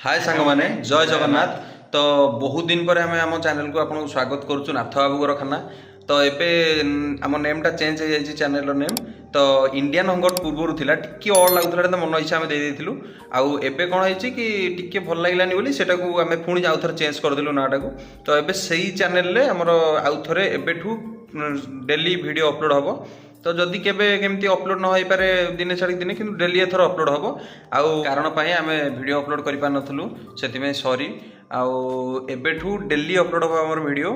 हाय सांग माने जय जगन्नाथ। तो बहुत दिन पर आम आम चैनल को आपको स्वागत करुचु नाथ बाबू खाना। तो एबे आम नेमटा चेंज हो जाए चैनल नेम। तो इंडियन हंगर पूर्वर थिला टिके अड लगुला मन इच्छा आम देदेलु आउ एबे कौन है कि टिके भल लगलानी बोली सेटा को आम पुणी आउ थे चेंज करदेलु नाटा को। तो एबे सही चैनल रे हमर आउ थे एबेठू डेली वीडियो अपलोड हम। तो जदि केबे केमती अपलोड न हो पारे दिने छाड़ी दिने कि डेली एथर अपलोड हम आउ कारण आम वीडियो अपलोड कर पार नथलु से सॉरी। आउ एबेठू डेली अपलोड हम आम वीडियो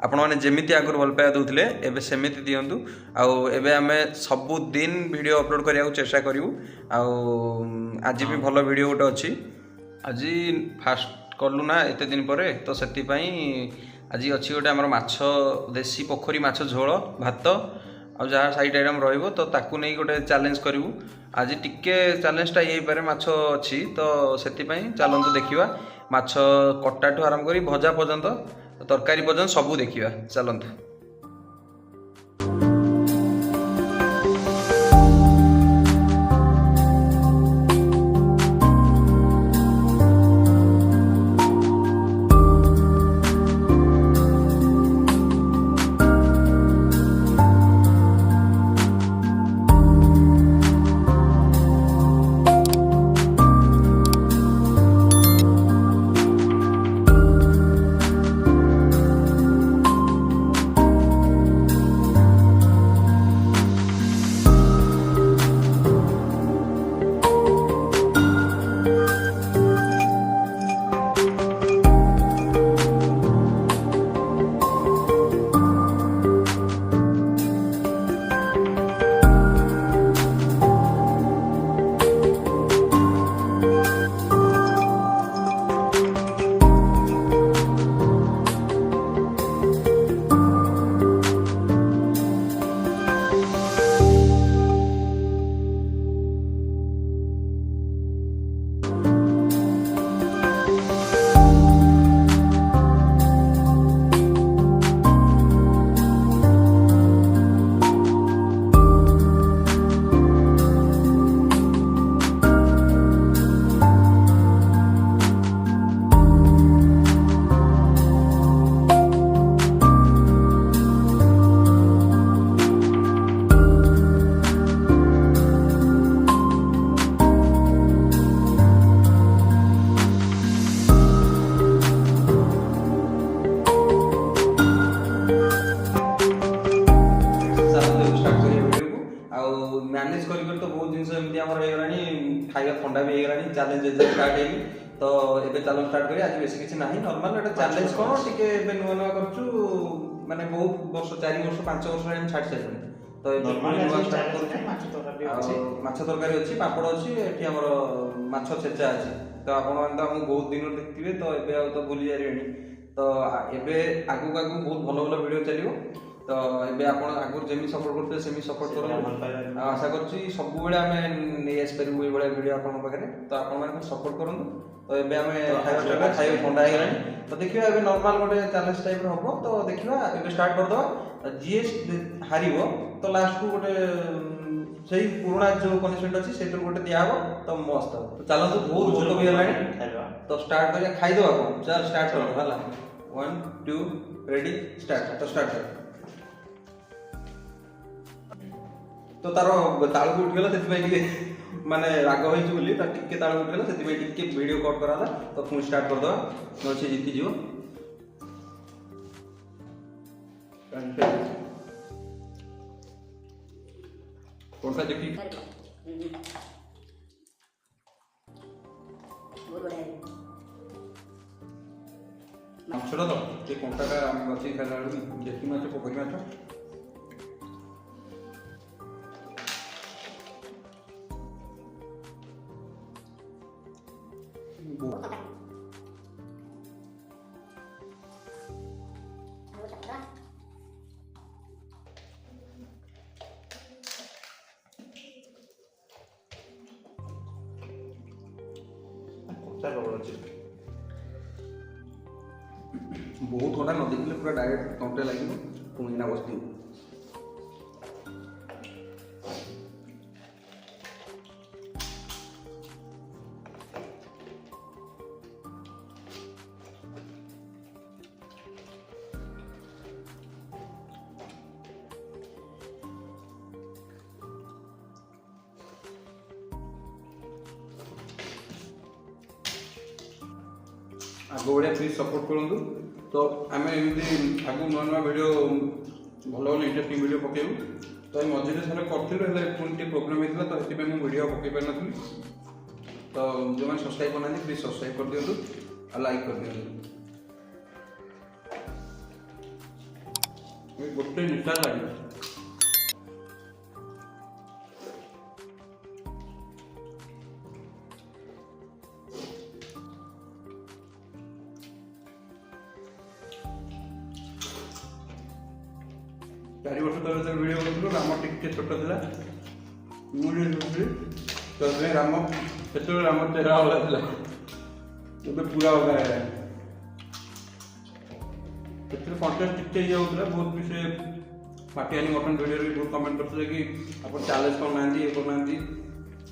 आपण मैंने जमीती आगुरी भल पाया दूसरे एबे सेमिति दियंतु। आउ एबे आमे सबु दिन वीडियो अपलोड करिया चेष्टा करिवु। आउ आज भी भल वीडियो गोटे अच्छी आज फास्ट कलु ना एते दिन पर। तो से आज अच्छी गोटे आमर माछ देसी पोखरी माछ झोल भात आ जहाँ साइड आइटम रहिबो तो ताकू नहीं गोटे चैलेंज करूँ। आज टिके चैलेंजटा ये पारे माछ अच्छी तो से चलतु देखा माछ कटाठू आरंभ करी भजा पर्यंत तरकारी पर्यंत सबू देखा चलतु। मैनेज कर तो बहुत जिन एमती खाଇବା थंडा भी होगा चैलेंज स्टार्ट है। तो ये चलो स्टार्ट करिए। आज बेस किसी ना नॉर्मल एटा चैलेंज कौन टिके नुआ नुआ करछु माने बहुत वर्ष 4 वर्ष 5 वर्ष हम छाड़ साइलुनी। तो ये स्टार्ट करू माछ तरकारी अच्छी पापड़ अच्छी एठी हमर माछ छेचा अच्छी। तो आपण मान तो हम बहुत दिन देखथिबे तो एबे आ तो भूली जारेनी। तो एबे आगु आगु बहुत भलो भलो वीडियो चलियो। तो ये आप आगुरी जमी सपोर्ट करते सेमी सपोर्ट करूँ आशा करुँची सब बेले आम नहीं आसपारू ये वीडियो आपको पाखे। तो आप सपोर्ट करूँ। तो ये आम खाଇବା खाଇବା ठंडा हो तो देखिए ये नॉर्मल गोटे चैलेंज टाइप हम। तो देखा ये स्टार्ट करदे जी हार तो लास्ट को गोटे से पुराना जो पनिशमेंट अच्छी से गोटे दिहब तो मस्त हम। तो चलते बहुत भोक भी है तो स्टार्ट कर खाईदे आप चल स्टार्ट कर 1 2 रेडी स्टार्ट। तो स्टार्ट कर तो तार तालू उठगला से माने राग होली टिके तालू उठगला से वीडियो कट करा तो पुणी स्टार्ट करदे न से जीति जीव। कौन सा देखी माछटा तो ये कंटाटा अच्छी खाला देसी माछ पोखरी माछ बहुत थोड़ा न देखले पूरा डायरेक्ट तंटे लगे पुणी ना बस आगो बढ़िया प्लीज सपोर्ट करूँ। तो आम एमती आगू नुआ नुआ भिड भल भल इंटरेस्टिंग भिड पकेबू। तो मझे थोड़े करूँ पुणी प्रोब्लेम होता तो ये भिड पकई पार नी। तो जो मैंने सब्सक्राइब करना प्लीज सब्सक्राइब कर दिखाँ और लाइक कर दिखाँ। गोटे निशा लगे 4 वर्ष तक वीडियो करूँ राम टिके छोट था मुझे तो राम से राम चेहरा अलग था पूरा अलग है। कंटेस्ट टिके ये होता बहुत भी से माटियानी मटन वीडियो भी बहुत कमेंट करते कि आप चैलेंज करना ये करना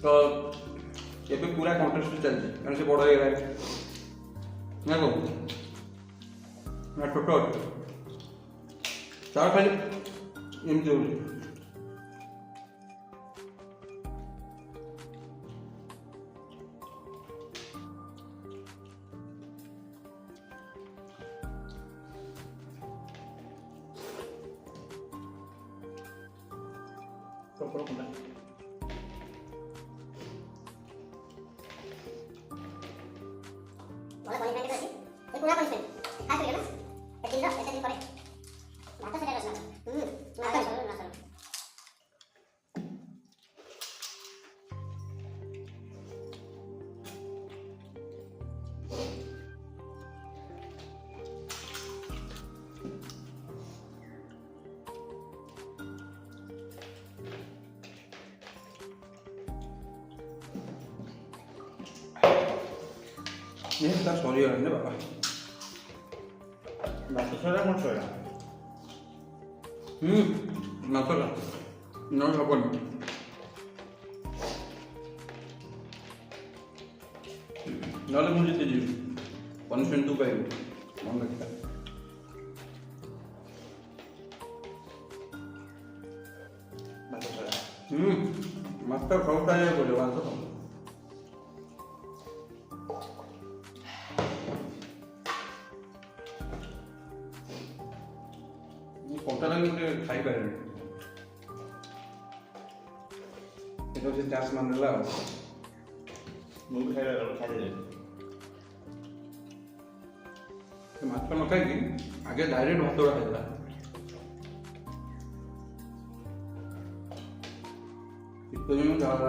तो ये पूरा कंटेस्ट चलती कारण से बड़ हो गया ना कौन ना छोट चार खाली एमती हो पूरा पनिशमेंट खास करके ना दिन ऐसे दिन पड़े भात से रसना ना सर ये सॉरी है बाबा माछ छड़ा मोर छड़ा नसला न हबनी नले मुझे जीती पनिशमेंट तू पाइबू मन रखा माछ छड़ा मास्टर खाऊ खाए बोले मांस कंटा लगे गोटे खाई पारे से चाष मानदेला मु खाइला खाइले माछ न खाई आगे डायरेक्ट भात गुड़ा खाइला इतने में ज्यादा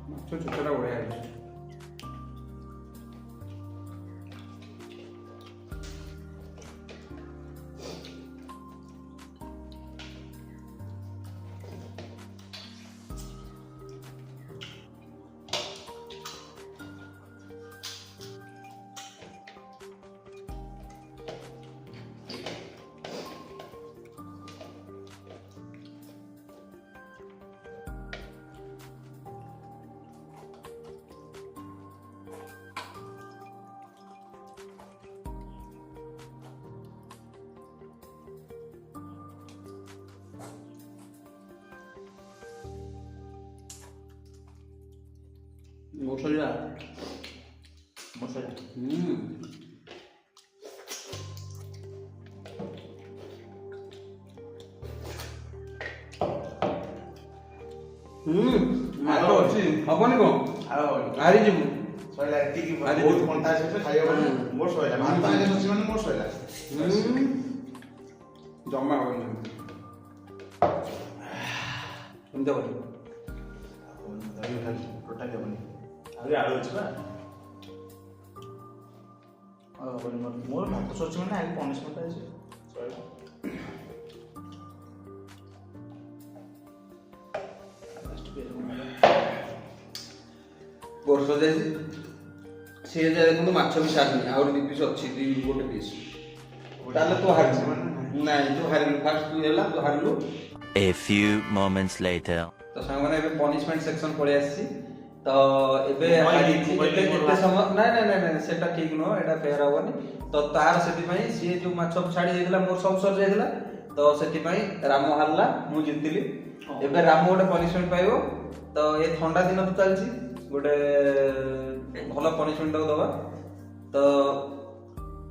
माछ छोटा बढ़िया है। मसला मसला माछ अच्छी हबनी कौन हारी जीवु सैला एतिकी बहुत कंटा से खाइबा मोर सैला भात आगे सची माने मोर सैला जमा हबनी एमती बोल दाई खाली टोटल हबनी अरे आलो छ ना मोर भात सची माने आगे पनिशमेंट आइछ सैला वर्ष जाए सी देखो माछ भी सारनी आउट दी पीस अच्छी दी गोटे पीस ताले तो हार नहीं तू हारलु फास्ट तू हैला तू हारलु। A few moments later. तो सांग माने पनिशमेंट सेक्शन पड़े आसी तो एबे एते समय नहीं सेटा ठीक नो एटा फेयर होबनी तो तार सेति पई सी जो माछ छाडी देला मोर सब सर जाइला तो सेति पई राम हारला मु जितली ଏବେ ରାମ ଗୋଟେ ପନିଶମେଣ୍ଟ ପାଇବ ତ ଏ ଥଣ୍ଡା ଦିନ ତ ଚାଲିଛି ଗୋଟେ ଭଲ ପନିଶମେଣ୍ଟ ତାକୁ ଦବା ତ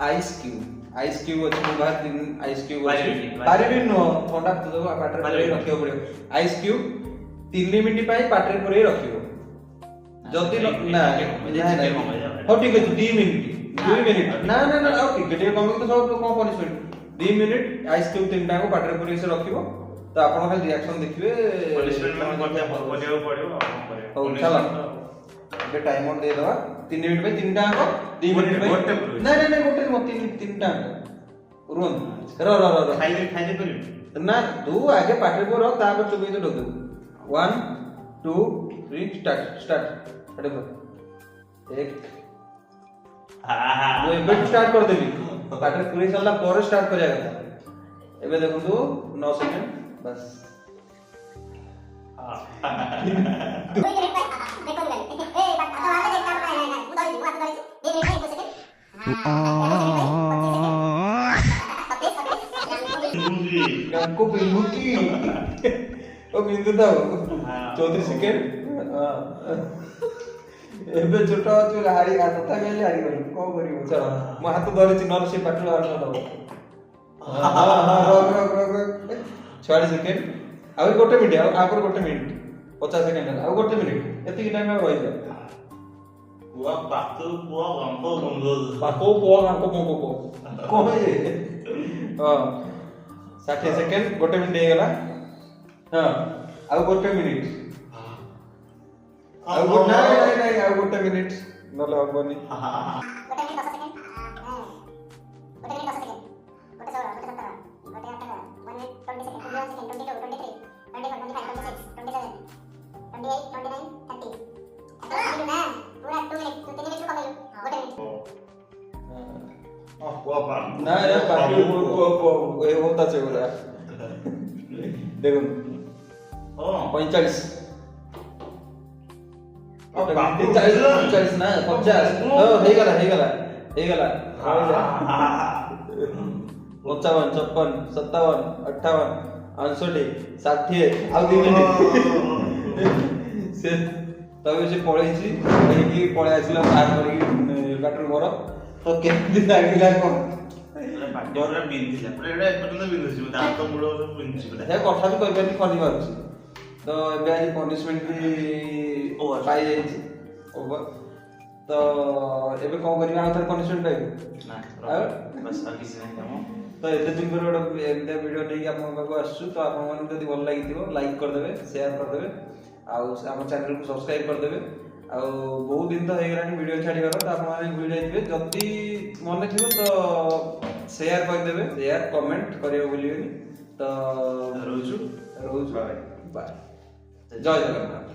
ଆଇସ୍ କ୍ୟୁବ ଅଛି ମୋ ପାଖରେ ଆଇସ୍ କ୍ୟୁବ ଅଛି ପାରିବି ନୁହଁ ଥଣ୍ଡା ଦେବ ପାଟିରେ ପୁରେଇ ରଖିବାକୁ ପଡ଼ିବ ଆଇସ୍ କ୍ୟୁବ 3 ମିନିଟ୍ ପାଇଁ ପାଟିରେ ପୁରେଇ ରଖିବ ଯଦି ନା ହଉ ଠିକ ଅଛି 2 ମିନିଟ୍ ନା ଆଉ ଟିକେ କମେଇ ତ ସବୁ କଣ ପନିଶମେଣ୍ଟ 2 ମିନିଟ୍ ଆଇସ୍ କ୍ୟୁବ 3ଟାକୁ ପାଟିରେ ପୁରେଇ ସେ ରଖିବ ତ ଆପଣ ଖାଲି ରିଆକ୍ସନ ଦେଖିବେ ହଉ ଚାଲ ଏବେ ଟାଇମର ଦେଇଦେବା 3 ମିନିଟ୍ ପାଇଁ 3ଟା ଆଙ୍କ 2 ମିନିଟ୍ ପାଇଁ ନାଇଁ ଗୋଟେ ନୁହଁ 3ଟା ଆଙ୍କ ରୁହନ୍ତୁ ଖାଇଦେ କରିବି ନା ତୁ ଆଗେ ପାଟିରେ ପୁର ତାପରେ ଚୋବେଇ ତ ଢୋକ 1 2 3 ଷ୍ଟାର୍ଟ ଏକ ମୁଁ ଏବେ ଷ୍ଟାର୍ଟ କରିଦେବି ପାଟିରେ ପୁରେଇ ସାରିଲା ପରେ ଷ୍ଟାର୍ଟ କରିବା କଥା ଏବେ ଦେଖନ୍ତୁ 9 ସେକେଣ୍ଡ ବାସ୍ बिंदु की ओ बिंदु था 34 सेकेंड ଏବେ ଛୋଟ ଅଛି ହାରି ତଥାପି ହେଲେ ହାରି ଗଲି କଣ କରିବୁ ଚାଲ ମୋ ହାତ ଧରିଛି ନହେଲେ ସେ ପାଟିରୁ ହାରି ନଦବ 60 ସେକେଣ୍ଡ ଆଉ ଗୋଟେ ମିନିଟ୍ ଆଉ ଆପରେ ଗୋଟେ ମିନିଟ୍ 50 ସେକେଣ୍ଡ ଆଉ ଗୋଟେ ମିନିଟ୍ ଏତିକି ଟାଇମ୍ ଆଉ ରହିବ ପାଖ ପୁଅ ଗାଁକୁ କଣ ଇଏ ହଁ 60 ସେକେଣ୍ଡ ଗୋଟେ ମିନିଟ୍ ହେଇଗଲା ହଁ ଆଉ ଗୋଟେ ମିନିଟ୍ ଆଉ ନାଇଁ ଆଉ ଗୋଟେ ମିନିଟ୍ ନହେଲେ ହବନି ଗୋଟେ ମିନିଟ୍ 10 ସେକେଣ୍ଡ ଗୋଟେ ମିନିଟ୍ 10 ସେକେଣ୍ଡ ଗୋଟେ 16 ଗୋଟେ 17 ଗୋଟେ 18 1 ମିନିଟ୍ 20 ସେକେଣ୍ଡ 21 ସେକେଣ୍ଡ 22 23 24 25 26 27 28 29 30 ଏତ ନା ପୁରା 2 ମିନିଟ୍ 3 ମିନିଟ୍ କମେଇଲୁ ଗୋଟେ ମିନିଟ୍ ना यार बाकी वो होता चाहिए बोला देखो 45 45 ना 50 हे गला 55 56 57 58 59 60 ଆଉ 2 ମିନିଟ୍ ସେ ତবে ସେ ପଳେଇଛି ପଳେଇକି ପଳେଇ ଆସିଲା ବାହାର କରିକି କାଟୁର ଘର ତ କେମିତି ଲାଗିଲା କଣ ପାଟିରେ ବିନ୍ଧିଲା ପୁରା ଏଟା ଏପର୍ଯ୍ୟନ୍ତ ବିନ୍ଧୁଛି ଦାନ୍ତ ମୂଳ ବିନ୍ଧୁଛି ପୁରା ସେ କଥା ବି କହିପାରୁନି ଖଲି ମାରୁଛି ତ ଏବେ ଆଜି ପନିଶମେଣ୍ଟ ବି ପାଇଯାଇଛି ଓଭର ତ ଏବେ କଣ କରିବା ଆଉ ଥରେ ପନିଶମେଣ୍ଟ ପାଇବୁ ତ ଏତେ ଦିନ ପରେ ଗୋଟେ ଏମିତିଆ ଭିଡ଼ିଓ ନେଇକି ଆପଣଙ୍କ ପାଖକୁ ଆସୁଛୁ ତ ଆପଣମାନଙ୍କୁ ଯଦି ଭଲ ଲାଗିଥିବ ଲାଇକ୍ କରିଦେବେ ସେୟାର କରିଦେବେ ଆଉ ଆମ ଚ୍ୟାନେଲକୁ ସବସ୍କ୍ରାଇବ୍ କରିଦେବେ ଆଉ ବହୁତ ଦିନ ତ ହେଇଗଲାଣି ଭିଡ଼ିଓ ଛାଡ଼ିବାର ତ ଆପଣମାନେ ଭୁଲି ଯାଇଥିବେ ଯଦି ମନେ ଥିବ ତ ସେୟାର କରିଦେବେ ସେୟାର କମେଣ୍ଟ କରିବାକୁ ଭୁଲିବେନି ତ ରହୁଛୁ ବାଏ ଜୟ ଜଗନ୍ନାଥ।